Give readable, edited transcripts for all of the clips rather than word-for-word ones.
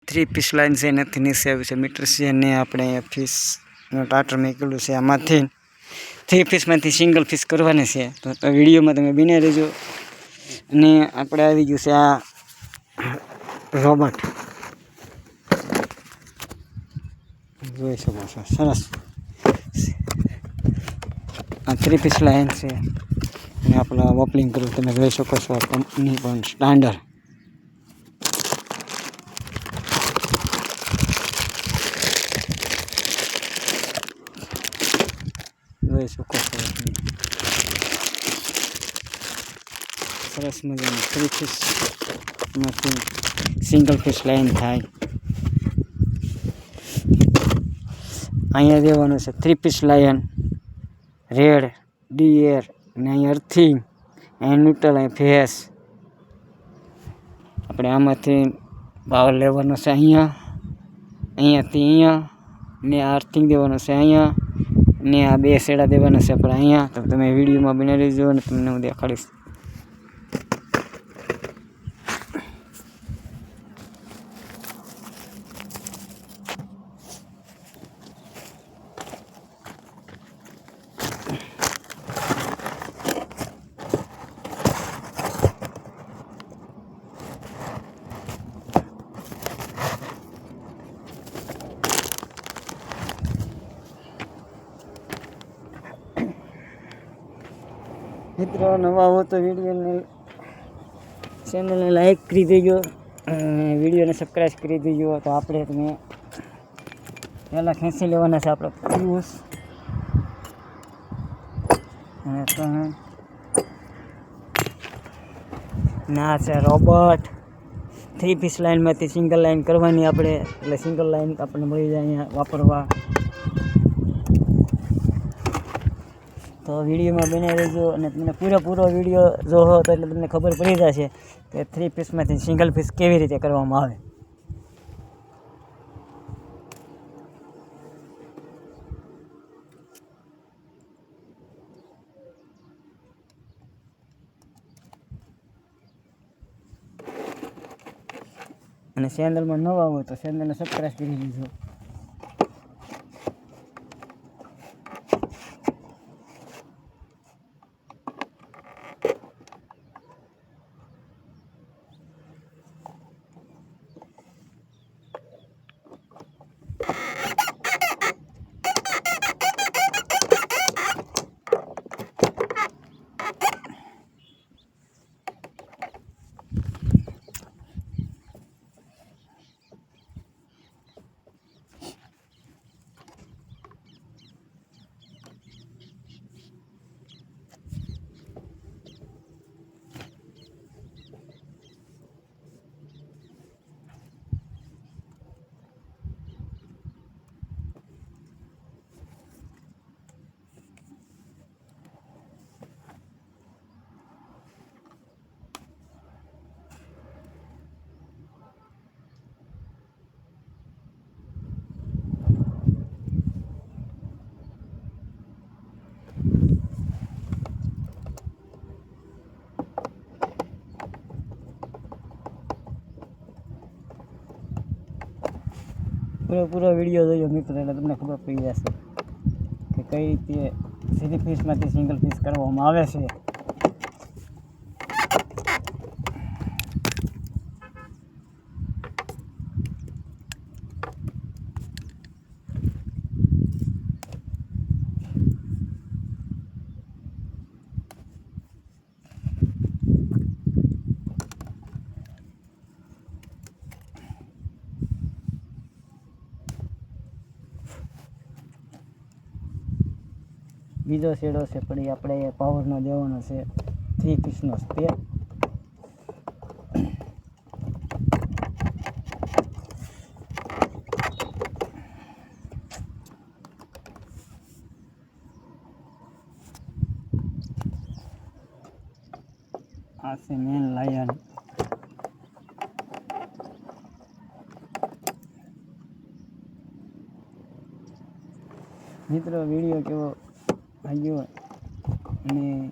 3 piece line છે એનાથી નીચે આવ્યું છે મીટર છે અને આપણે ફીસનું ટાટર મેકેલું છે આમાંથી 3 પીસમાંથી સિંગલ પીસ કરવાની છે તો વિડીયોમાં તમે બને રહેજો અને આપણે આવી ગયું છે આ રોબોટ જોઈ શકો છો સરસ આ 3 પીસ લાઈન છે અને આપણે ઓપનિંગ કરું તમે જોઈ શકો છો આ કંપની પણ સ્ટાન્ડર્ડ જોઈ શકો છો સરસ મજાની 3 પીસમાંથી સિંગલ પીસ લાઈન થાય અહીંયા દેવાનું છે 3 પીસ લાયન રેડ ડીએર અને અહીંયા અર્થિંગ અહીંયા ન્યુટ્રલ અહીં ફેસ આપણે આમાંથી પાવર લેવાનો છે અહીંયાથી અહીંયા ને આ અર્થિંગ દેવાનો છે અહીંયા ને આ 2 શેડા દેવાના છે આપણે અહીંયા તો તમે વિડીયોમાં બની રહેજો અને તમને હું દેખાડીશ મિત્રો નવા હો તો વિડીયોને ચેનલને લાઈક કરી દેજો વિડીયોને સબસ્ક્રાઈબ કરી દેજો તો આપણે તમે પહેલાં ખેંચી લેવાના છે આપણે ફ્યુઝ અને ના છે રોબોટ 3 પીસ લાઈનમાંથી સિંગલ લાઈન કરવાની આપણે એટલે સિંગલ લાઈન આપણને મળી જાય અહીંયા વાપરવા તો વિડીયોમાં બને રહેજો અને તમને પૂરો વિડીયો જોવો તો એટલે તમને ખબર પડી જશે કે 3 પીસમાંથી સિંગલ પીસ કેવી રીતે કરવામાં આવે અને ચેનલમાં નવા હોય તો ચેનલને સબસ્ક્રાઈબ કરી દેજો પૂરો વિડીયો જોયો મિત્રો એટલે તમને ખબર પડી જશે કે કઈ રીતે 3 પીસમાંથી સિંગલ પીસ કરવામાં આવે છે બીજો શેડો છે પણ એ આપણે પાવરનો દેવાનો છે 3 પીસનો સ્પેર આ છે મેન લાયન મિત્રો વિડીયો કેવો લાગ્યો અને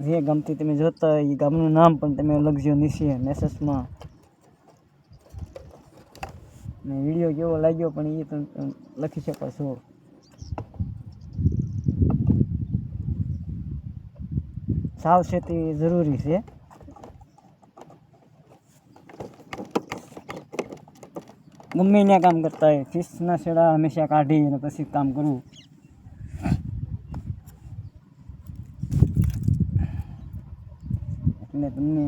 જે ગામથી તમે જોતા હોય એ ગામનું નામ પણ તમે લખજો નીચે મેસેજમાં ને વિડીયો કેવો લાગ્યો પણ એ તમે લખી શકો છો. સાવચેતી જરૂરી છે. ગમે ત્યાં કામ કરતા હોય ફિશના છેડા હંમેશા કાઢી અને પછી કામ કરવું. એટલે તમને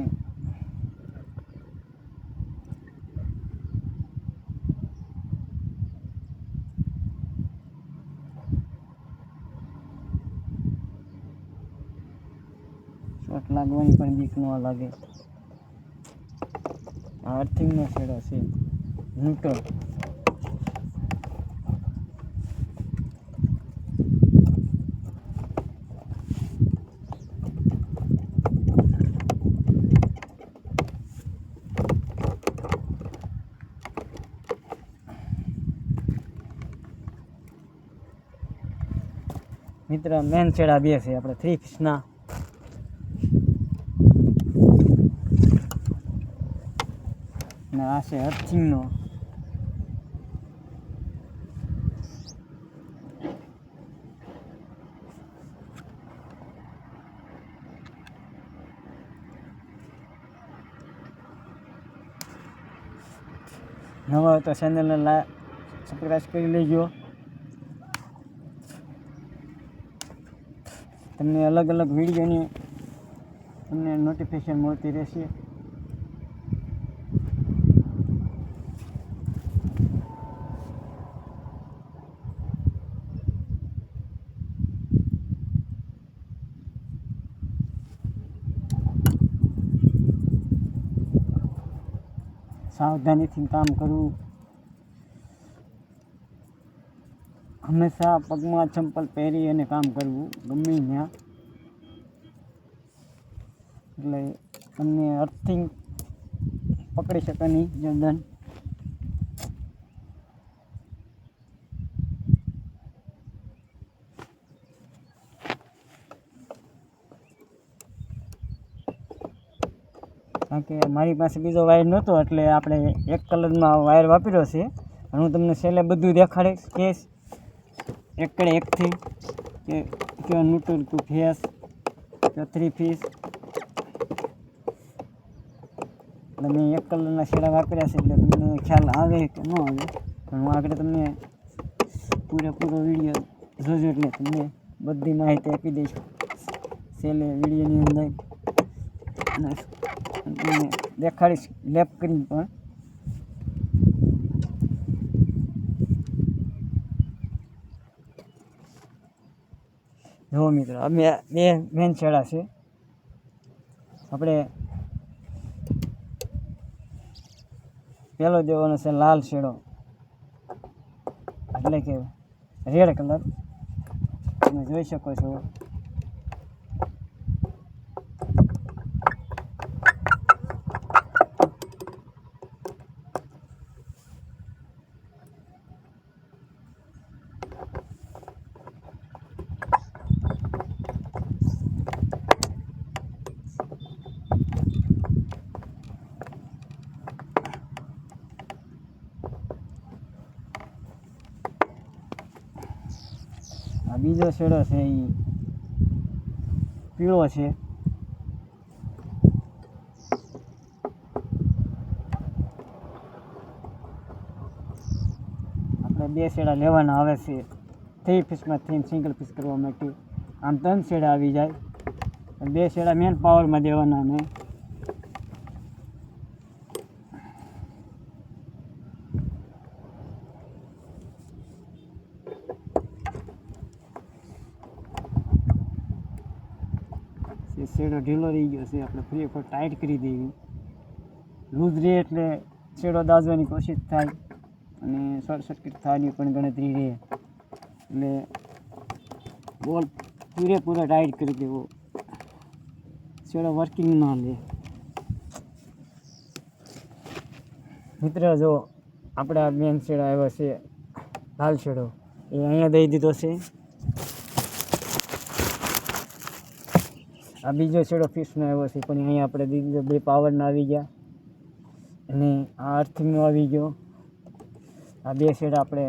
શોટ લાગવાની પણ બીક ન લાગે. આ અર્થિંગનો છેડો છે ન્યુટ્રલ. મિત્ર મેન છેડા બે છે આપણે 3 ફિશના. ને આ છે અર્થિંગનો. નવા હોય તો ચેનલને સબસ્ક્રાઈબ કરી લેજો. તમને અલગ અલગ વિડીયોની તમને નોટિફિકેશન મળતી રહેશે. સાવધાનીથી કામ કરવું. હંમેશા પગમાં ચંપલ પહેરી અને કામ કરવું ગમે ત્યાં. એટલે તમને અર્થિંગ પકડી શકે નહીં જલ્દન. કારણ કે મારી પાસે બીજો વાયર નહોતો એટલે આપણે એક કલરમાં વાયર વાપર્યો છે. હું તમને છેલ્લે બધું દેખાડીશ કે એકડે એકથી કે કયો ન્યુટ્રલ ટુ ફેસ કે 3 ફિશ. એટલે મેં એક કલરના છેડા વાપર્યા છે એટલે તમને ખ્યાલ આવે કે ન આવે પણ હું આગળ તમને પૂરેપૂરો વિડીયો જોજો એટલે તમને બધી માહિતી આપી દઈશ છેલ્લે વિડીયોની અંદર. અને તમને દેખાડીશ લેપ કરીને પણ. જો મિત્રો અમે બે મેન છેડા છે. આપણે પહેલો દેવાનો છે લાલ છેડો એટલે કે રેડ કલર. તમે જોઈ શકો છો. આ બીજો છેડો છે એ પીળો છે. આપણે બે છેડા લેવાના આવે છે 3 ફિશમાંથી સિંગલ ફિશ કરવા માટે. આમ 3 છેડા આવી જાય પણ 2 છેડા મેન પાવરમાં દેવાના. ને છેડો ઢીલો રહી ગયો છે આપણે ફરી વખત ટાઈટ કરી દેવી. લૂઝ રહે એટલે છેડો દાઝવાની કોશિશ થાય અને શોર્ટ સર્કિટ થવાની પણ ગણતરી રહે. એટલે બોલ પૂરેપૂરો ટાઈટ કરી દેવો છેડો વર્કિંગ ના લે. મિત્ર જો આપણા મેન છેડો આવ્યો છે લાલ છેડો એ અહીંયા દઈ દીધો છે. આ બીજો છેડો ફિશનો આવ્યો છે પણ અહીંયા આપણે દઈ દીધો. 2 પાવરના આવી ગયા અને આ અર્થિંગનો આવી ગયો. આ બે શેડ આપણે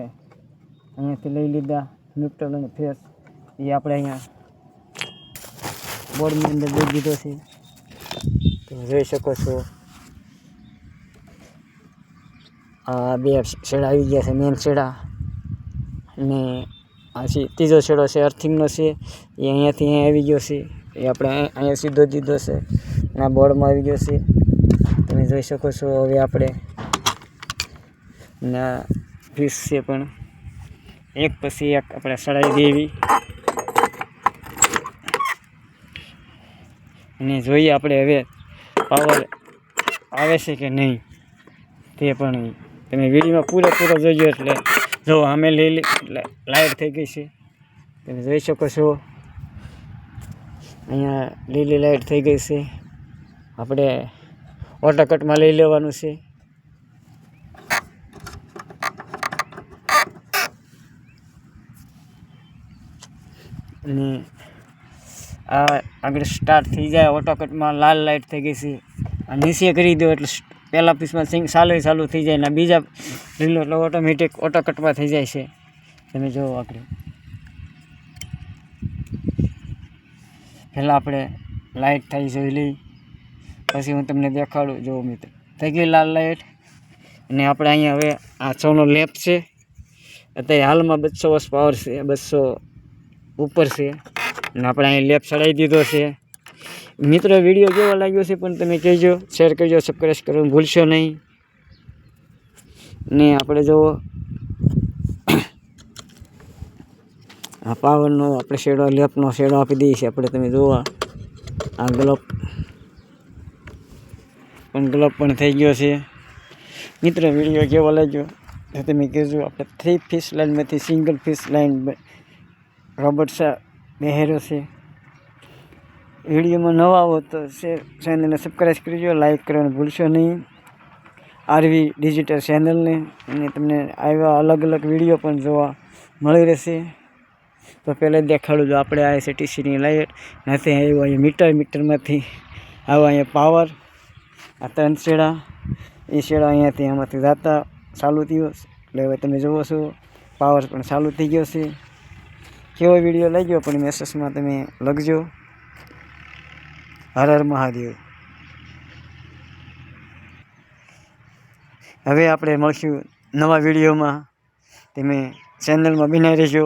અહીંયાથી લઈ લીધા, ન્યુટ્રલ અને ફેસ. એ આપણે અહીંયા બોર્ડની અંદર દઈ દીધો છે. તમે જોઈ શકો છો આ બે શેડા આવી ગયા છે, મેન શેડા. અને આ ત્રીજો શેડો છે અર્થિંગનો છે, એ અહીંયાથી અહીંયા આવી ગયો છે. એ આપણે અહીંયા સીધો દીધો છે અને આ બોર્ડમાં આવી ગયો છે. તમે જોઈ શકો છો. હવે આપણે ના ફીસ છે પણ એક પછી એક આપણે સડાઈ દેવી અને જોઈએ આપણે હવે પાવર આવે છે કે નહીં તે પણ તમે વિડીયોમાં પૂરેપૂરો જોજો. એટલે જો અમે એટલે લાઇટ થઈ ગઈ છે, તમે જોઈ શકો છો. અહીંયા લીલી લાઇટ થઈ ગઈ છે. આપણે ઓટોકટમાં લઈ લેવાનું છે. અને આ આગળ સ્ટાર્ટ થઈ જાય ઓટોકટમાં લાલ લાઇટ થઈ ગઈ છે. આ નીચે કરી દો એટલે પહેલાં પીસમાં સિંગ ચાલુ થઈ જાય, ને બીજા રીલો એટલે ઓટોમેટિક ઓટોકટમાં થઈ જાય છે. તમે જુઓ આગળ પહેલાં આપણે લાઇટ થઈ જોઈ લઈ, પછી હું તમને દેખાડું. જુઓ મિત્ર, થઈ ગઈ લાલ લાઇટ. અને આપણે અહીંયા હવે આ 100નો લેપ છે. અત્યારે હાલમાં 200 વોટ પાવર છે, 200 ઉપર છે. અને આપણે અહીં લેપ ચડાવી દીધો છે. મિત્રો વિડીયો કેવો લાગ્યો છે પણ તમે કહેજો, શેર કરજો, સબસ્ક્રાઈબ કરવાનું ભૂલશો નહીં. ને આપણે જુઓ આ પાવરનો આપણે શેડો, લેપનો શેડો આપી દઈએ છીએ આપણે. તમે જુઓ આ ગ્લોબ પણ થઈ ગયો છે. મિત્રો વિડીયો કેવો લાગ્યો તો તમે કહેજો. આપણે 3 ફિશ લાઇનમાંથી સિંગલ ફિશ લાઇન રોબોટ બેહેરો છે. વિડીયોમાં નવા આવો તો ચેનલને સબસ્ક્રાઈબ કરજો, લાઈક કરવાનું ભૂલશો નહીં. આરવી ડિજિટલ ચેનલને. અને તમને આવા અલગ અલગ વિડીયો પણ જોવા મળી રહેશે. તો પહેલાં દેખાડું. જો આપણે આ છે ટીસીની લાઇટ, નથી આવ્યું અહીંયા મીટરમાંથી આવો અહીંયા પાવર. આ 3 શેડા, એ શેડા અહીંયાથી આમાંથી જતા ચાલુ થયો. એટલે હવે તમે જુઓ છો પાવર પણ ચાલુ થઈ ગયો છે. કેવો વિડીયો લાગ્યો પણ મેસેજમાં તમે લખજો. હર હર મહાદેવ. હવે આપણે મળશું નવા વિડીયોમાં. તમે ચેનલમાં બન્યા રહેજો.